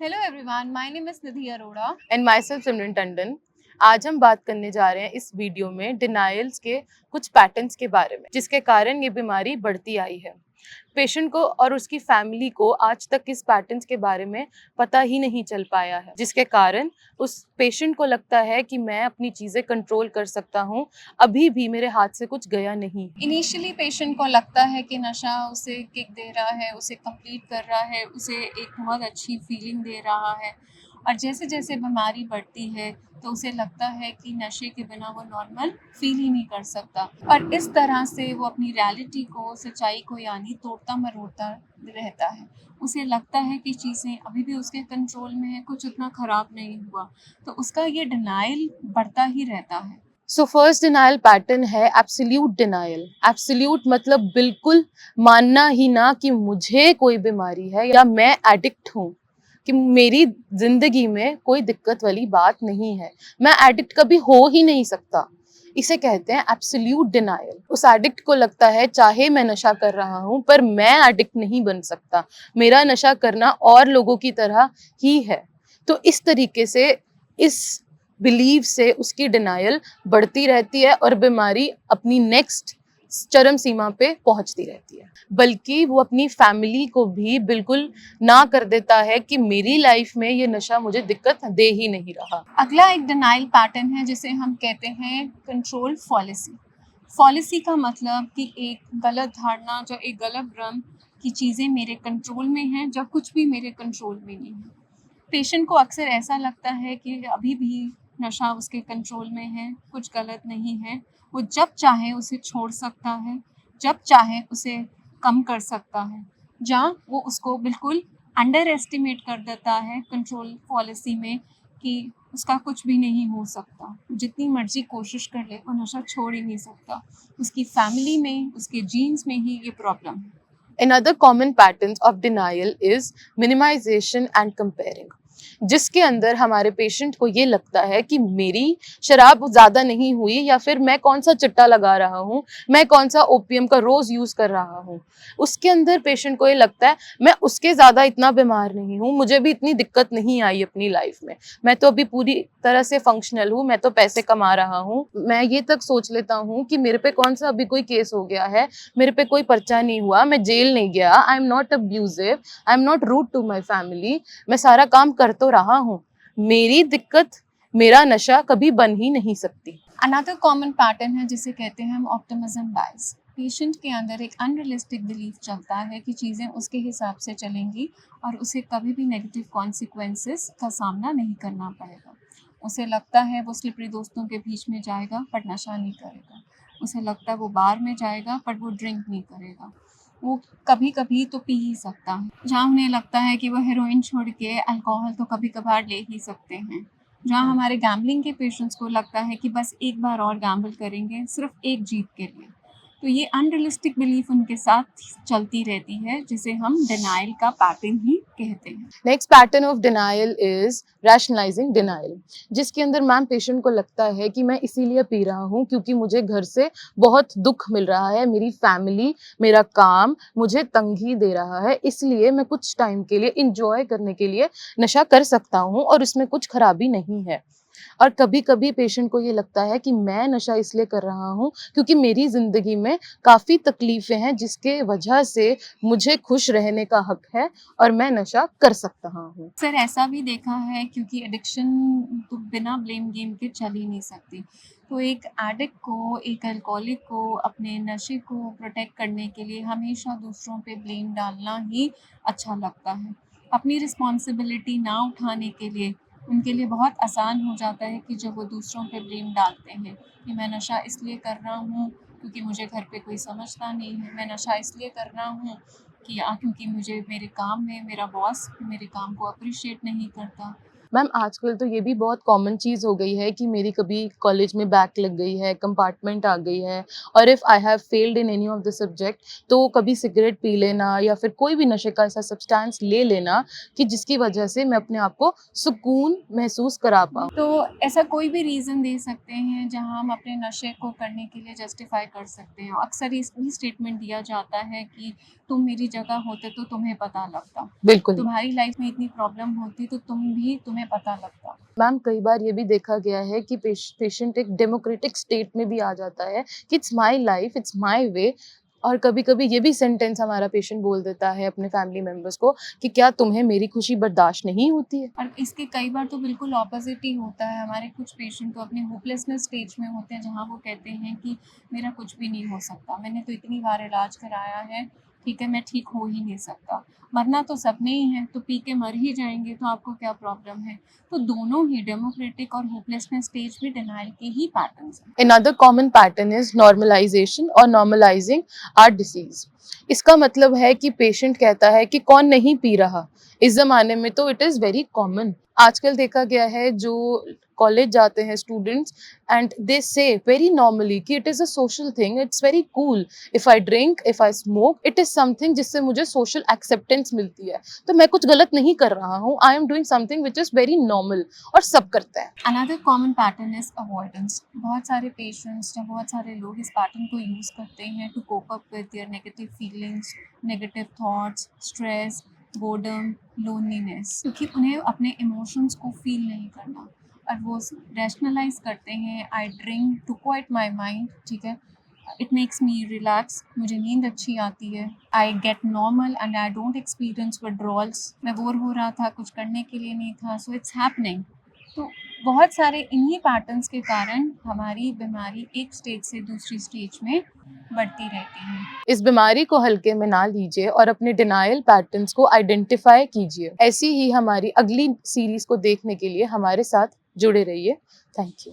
Hello everyone, my name is Nidhi Arora. And myself Simran Tandon. आज हम बात करने जा रहे हैं इस वीडियो में डिनायल्स के कुछ पैटर्न्स के बारे में जिसके कारण ये बीमारी बढ़ती आई है। पेशेंट को और उसकी फैमिली को आज तक इस पैटर्न्स के बारे में पता ही नहीं चल पाया है, जिसके कारण उस पेशेंट को लगता है कि मैं अपनी चीज़ें कंट्रोल कर सकता हूँ, अभी भी मेरे हाथ से कुछ गया नहीं। इनिशियली पेशेंट को लगता है कि नशा उसे किक दे रहा है, उसे कंप्लीट कर रहा है, उसे एक बहुत अच्छी फीलिंग दे रहा है। और जैसे जैसे बीमारी बढ़ती है तो उसे लगता है कि नशे के बिना वो नॉर्मल फील ही नहीं कर सकता, और इस तरह से वो अपनी रियलिटी को, सच्चाई को यानी तोड़ता मरोड़ता रहता है। उसे लगता है कि चीज़ें अभी भी उसके कंट्रोल में है, कुछ उतना ख़राब नहीं हुआ, तो उसका ये डिनाइल बढ़ता ही रहता है। सो फर्स्ट डिनायल पैटर्न है एब्सोल्यूट डिनायल। एब्सोल्यूट मतलब बिल्कुल मानना ही ना कि मुझे कोई बीमारी है या मैं एडिक्ट हूँ, कि मेरी जिंदगी में कोई दिक्कत वाली बात नहीं है, मैं एडिक्ट कभी हो ही नहीं सकता। इसे कहते हैं एब्सोल्यूट डिनायल। उस एडिक्ट को लगता है चाहे मैं नशा कर रहा हूँ पर मैं एडिक्ट नहीं बन सकता, मेरा नशा करना और लोगों की तरह ही है। तो इस तरीके से, इस बिलीव से उसकी डिनायल बढ़ती रहती है और बीमारी अपनी नेक्स्ट चरम सीमा पे पहुंचती रहती है। बल्कि वो अपनी फैमिली को भी बिल्कुल ना कर देता है कि मेरी लाइफ में ये नशा मुझे दिक्कत दे ही नहीं रहा। अगला एक डिनाइल पैटर्न है जिसे हम कहते हैं कंट्रोल फॉलिसी। फॉलिसी का मतलब कि एक गलत धारणा, जो एक गलत भ्रम कि चीज़ें मेरे कंट्रोल में हैं जब कुछ भी मेरे कंट्रोल में नहीं है। पेशेंट को अक्सर ऐसा लगता है कि अभी भी नशा उसके कंट्रोल में है, कुछ गलत नहीं है, वो जब चाहे उसे छोड़ सकता है, जब चाहे उसे कम कर सकता है। जहाँ वो उसको बिल्कुल अंडर एस्टिमेट कर देता है कंट्रोल पॉलिसी में कि उसका कुछ भी नहीं हो सकता, जितनी मर्जी कोशिश कर ले वो नशा छोड़ ही नहीं सकता। उसकी फैमिली में, उसके जीन्स में ही ये प्रॉब्लम है। Another common patterns of denial is minimization and comparing, जिसके अंदर हमारे पेशेंट को ये लगता है कि मेरी शराब ज़्यादा नहीं हुई, या फिर मैं कौन सा चिट्टा लगा रहा हूँ, मैं कौन सा ओपीएम का रोज़ यूज़ कर रहा हूँ। उसके अंदर पेशेंट को ये लगता है मैं उसके ज़्यादा इतना बीमार नहीं हूँ, मुझे भी इतनी दिक्कत नहीं आई अपनी लाइफ में, मैं तो अभी पूरी तरह से फंक्शनल हूँ, मैं तो पैसे कमा रहा हूँ। मैं ये तक सोच लेता हूँ कि मेरे पे कौन सा अभी कोई केस हो गया है, मेरे पे कोई पर्चा नहीं हुआ, मैं जेल नहीं गया, I am not abusive, I am not rude to my family, मैं सारा काम कर तो रहा हूँ, मेरी दिक्कत, मेरा नशा कभी बन ही नहीं सकती। अनदर कॉमन पैटर्न है जिसे कहते हैं हम ऑप्टिमिज्म बायस। पेशेंट के अंदर एक अनरियलिस्टिक बिलीफ चलता है कि चीज़ें उसके हिसाब से चलेंगी और उसे कभी भी नेगेटिव कॉन्सिक्वेंसेस का सामना नहीं करना पड़ेगा। उसे लगता है वो स्लिपरी दोस्तों के बीच में जाएगा पर नशा नहीं करेगा। उसे लगता है वो बार में जाएगा पर वो ड्रिंक नहीं करेगा। वो कभी कभी तो पी ही सकता है। जहाँ उन्हें लगता है कि वो हेरोइन छोड़ के अल्कोहल तो कभी कभार ले ही सकते हैं। जहाँ हमारे गैम्बलिंग के पेशेंट्स को लगता है कि बस एक बार और गैम्बल करेंगे सिर्फ एक जीत के लिए। तो ये अनरियलिस्टिक बिलीफ उनके साथ चलती रहती है, जिसे हम डिनाइल का पैटर्न ही कहते हैं। Next pattern of denial is rationalising denial, जिसके अंदर मैम पेशेंट को लगता है कि मैं इसीलिए पी रहा हूँ क्योंकि मुझे घर से बहुत दुख मिल रहा है, मेरी फैमिली, मेरा काम मुझे तंगी दे रहा है, इसलिए मैं कुछ टाइम के लिए इंजॉय करने के लिए नशा कर सकता हूँ और इसमें कुछ खराबी नहीं है। और कभी कभी पेशेंट को ये लगता है कि मैं नशा इसलिए कर रहा हूँ क्योंकि मेरी जिंदगी में काफ़ी तकलीफें हैं जिसके वजह से मुझे खुश रहने का हक है और मैं नशा कर सकता हूँ। सर ऐसा भी देखा है, क्योंकि एडिक्शन तो बिना ब्लेम गेम के चल ही नहीं सकती। तो एक एडिक्ट को, एक अल्कोहलिक को अपने नशे को प्रोटेक्ट करने के लिए हमेशा दूसरों पे ब्लेम डालना ही अच्छा लगता है। अपनी रिस्पॉन्सिबिलिटी ना उठाने के लिए उनके लिए बहुत आसान हो जाता है कि जब वो दूसरों पे ब्लेम डालते हैं कि मैं नशा इसलिए कर रहा हूँ क्योंकि मुझे घर पे कोई समझता नहीं है, मैं नशा इसलिए कर रहा हूँ कि क्योंकि मुझे मेरे काम में मेरा बॉस मेरे काम को अप्रिशिएट नहीं करता। मैम आजकल तो ये भी बहुत कॉमन चीज़ हो गई है कि मेरी कभी कॉलेज में बैक लग गई है, कंपार्टमेंट आ गई है, और if I have failed in any of the subject, तो कभी सिगरेट पी लेना या फिर कोई भी नशे का ऐसा सब्सटेंस ले लेना कि जिसकी वजह से मैं अपने आप को सुकून महसूस करा पाऊँ। तो ऐसा कोई भी रीज़न दे सकते हैं जहाँ हम अपने नशे को करने के लिए जस्टिफ़ाई कर सकते हैं। अक्सर इस भी स्टेटमेंट दिया जाता है कि तुम मेरी जगह होते तो तुम्हें पता लगता। बिल्कुल। तुम्हारी लाइफ़ में इतनी प्रॉब्लम होती तो तुम्हें पता लगता। मैम कई बार ये भी देखा गया है कि पेशेंट एक डेमोक्रेटिक स्टेट में भी आ जाता है कि it's my life, it's my way, और कभी-कभी ये भी सेंटेंस हमारा पेशेंट बोल देता है अपने फैमिली मेंबर्स को कि क्या तुम्हें मेरी खुशी बर्दाश्त नहीं होती है? और इसके कई बार तो बिल्कुल ऑपोज़िट ही होता है। हमारे कुछ पेशेंट तो अपने होपलेसनेस स्टेज में होते हैं जहाँ वो कहते हैं कि मेरा कुछ भी नहीं हो सकता। मैंने तो इतनी बार इलाज कराया है, ठीक है, मैं ठीक हो ही नहीं सकता। मरना तो सबने ही है, तो पी के मर ही जाएँगे तो आपको क्या प्रॉब्लम है? तो दोनों ही डेमोक्रेटिक और होपलेसनेस स्टेज भी डिनायल के ही पैटर्न्स हैं। Another common pattern is normalization और normalizing our disease. इसका मतलब है कि पेशेंट कहता है कि कौन नहीं पी रहा। इस ज़माने में तो इट इज़ वेरी कॉमन। आजकल देखा गया है जो कॉलेज जाते हैं स्टूडेंट्स, एंड दे से वेरी नॉर्मली कि it is a social thing, it's very cool, if I drink, if I smoke, it is something जिससे मुझे सोशल एक्सेप्टेंस मिलती है। तो मैं कुछ गलत नहीं कर रहा हूँ, I am doing something which is very normal, और सब करते हैं। Another common pattern is avoidance. बहुत सारे पेशेंट्स या बहुत सारे लोग इस पैटर्न को यूज़ करते हैं to cope up with their negative feelings, negative thoughts, stress, boredom, loneliness, क्योंकि उन्हें अपने इमोशंस को फील नहीं करना, और वो रैशनलाइज करते हैं I drink to quiet my mind, ठीक है, इट मेक्स मी रिलैक्स, मुझे नींद अच्छी आती है, I get normal and I don't experience withdrawals, मैं बोर हो रहा था, कुछ करने के लिए नहीं था, सो इट्स हैपनिंग। तो बहुत सारे इन्हीं पैटर्न्स के कारण हमारी बीमारी एक स्टेज से दूसरी स्टेज में बढ़ती रहती है। इस बीमारी को हल्के में ना लीजिए और अपने डिनायल पैटर्न्स को आइडेंटिफाई कीजिए। ऐसी ही हमारी अगली सीरीज को देखने के लिए हमारे साथ जुड़े रहिए। Thank you.